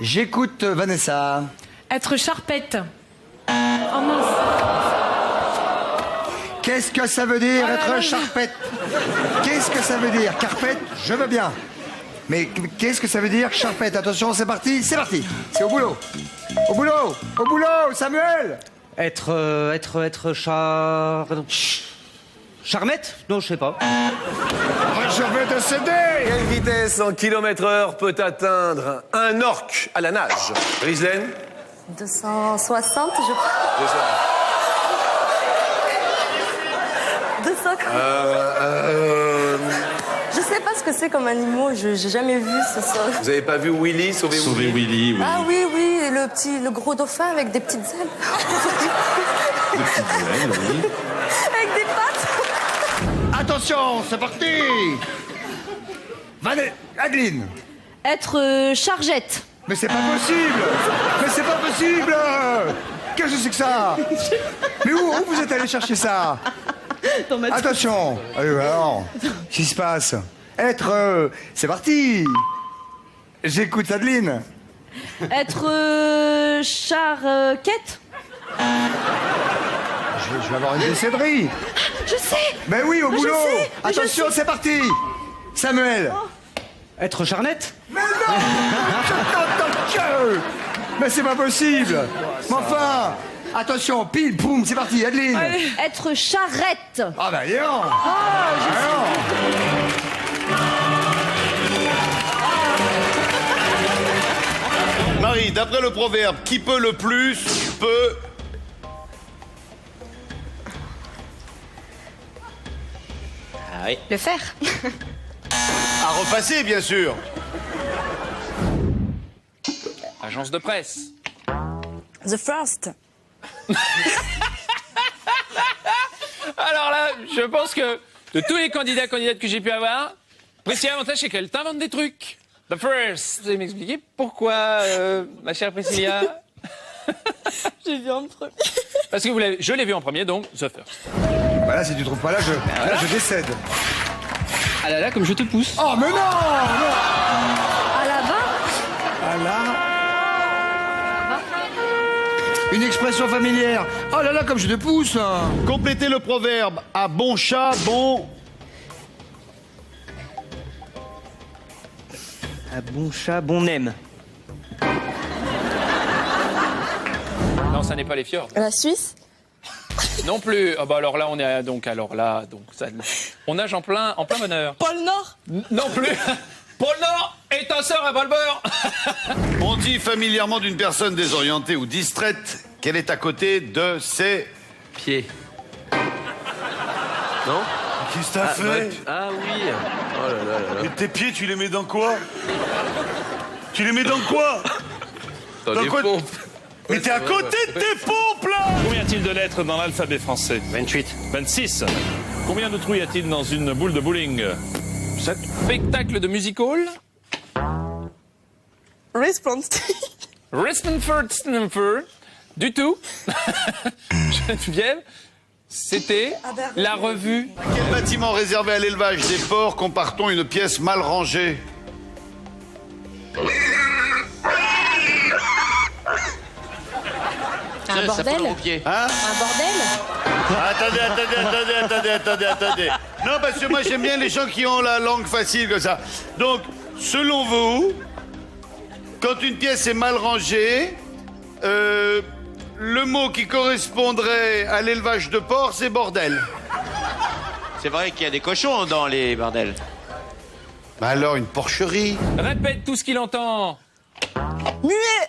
J'écoute Vanessa. Être charpette. Oh mince. Qu'est-ce que ça veut dire être charpette? Qu'est-ce que ça veut dire? Carpette, je veux bien. Mais qu'est-ce que ça veut dire charpette? Attention, c'est parti, c'est parti. C'est au boulot. Au boulot, au boulot, Samuel. Charmette? Non, je sais pas. Je vais te céder. Quelle vitesse en km/h peut atteindre un orque à la nage? Rislaine? 260, je crois. 200. Je sais pas ce que c'est comme animal, j'ai jamais vu ce ça. Vous avez pas vu Willy sauver Willy, oui. Ah oui, le gros dauphin avec des petites ailes. Des petites ailes, oui. Avec des pattes. Attention, c'est parti. Adeline. Être chargette. Mais c'est pas possible. Mais c'est pas possible. Qu'est-ce que c'est que ça? Mais où vous êtes allé chercher ça? Attention. Alors, qu'est-ce qui se passe? Être... c'est parti. J'écoute Adeline. Être charquette. Je vais avoir une décéderie. Je sais. Ben oui, au boulot. sais, mais je Attention, c'est parti. Samuel. Être charnette? Mais non. Mais c'est pas possible. Mais enfin. Attention, pile, poum, c'est parti, Adeline. Être charrette. Ah bah non. Marie, d'après le proverbe, qui peut le plus peut... Ah oui. Le faire. À repasser, bien sûr. Agence de presse. The first. Alors là, je pense que de tous les candidates que j'ai pu avoir, Priscilla, l'avantage, c'est qu'elle t'invente des trucs. The first. Vous allez m'expliquer pourquoi, ma chère Priscilla? J'ai vu en premier. Parce que je l'ai vu en premier, donc The First. Voilà, si tu trouves pas là, je décède. Ah là là, comme je te pousse. Oh, mais non. À la va. Ah là. Une expression familière. Oh là là, comme je te pousse. Complétez le proverbe. À bon chat, bon... Un bon chat, bon aime. Non, ça n'est pas les fjords. La Suisse. Non plus. Ah bah alors là, on est donc ça, on nage en plein bonheur. Pôle Nord. Non plus. Pôle Nord, étinceur à Volbeur. On dit familièrement d'une personne désorientée ou distraite qu'elle est à côté de ses... Pied. Non? Qu'est-ce que t'as fait? Ah oui. Oh là là là là. Mais tes pieds, tu les mets dans quoi? Tu les mets dans quoi? Dans des quoi? pompes. Mais t'es à côté de tes pompes, là! Combien y a-t-il de lettres dans l'alphabet français? 28. 26. Combien de trous y a-t-il dans une boule de bowling? 7. Spectacle de musical. Responsford. Du tout. Geneviève, c'était la revue. Quel bâtiment réservé à l'élevage des porcs compare-t-on une pièce mal rangée? Un bordel. Hein? Un bordel. Attendez. Non, parce que moi, j'aime bien les gens qui ont la langue facile comme ça. Donc, selon vous, quand une pièce est mal rangée, le mot qui correspondrait à l'élevage de porcs, c'est bordel. C'est vrai qu'il y a des cochons dans les bordels. Bah alors, une porcherie. Répète tout ce qu'il entend. Muet.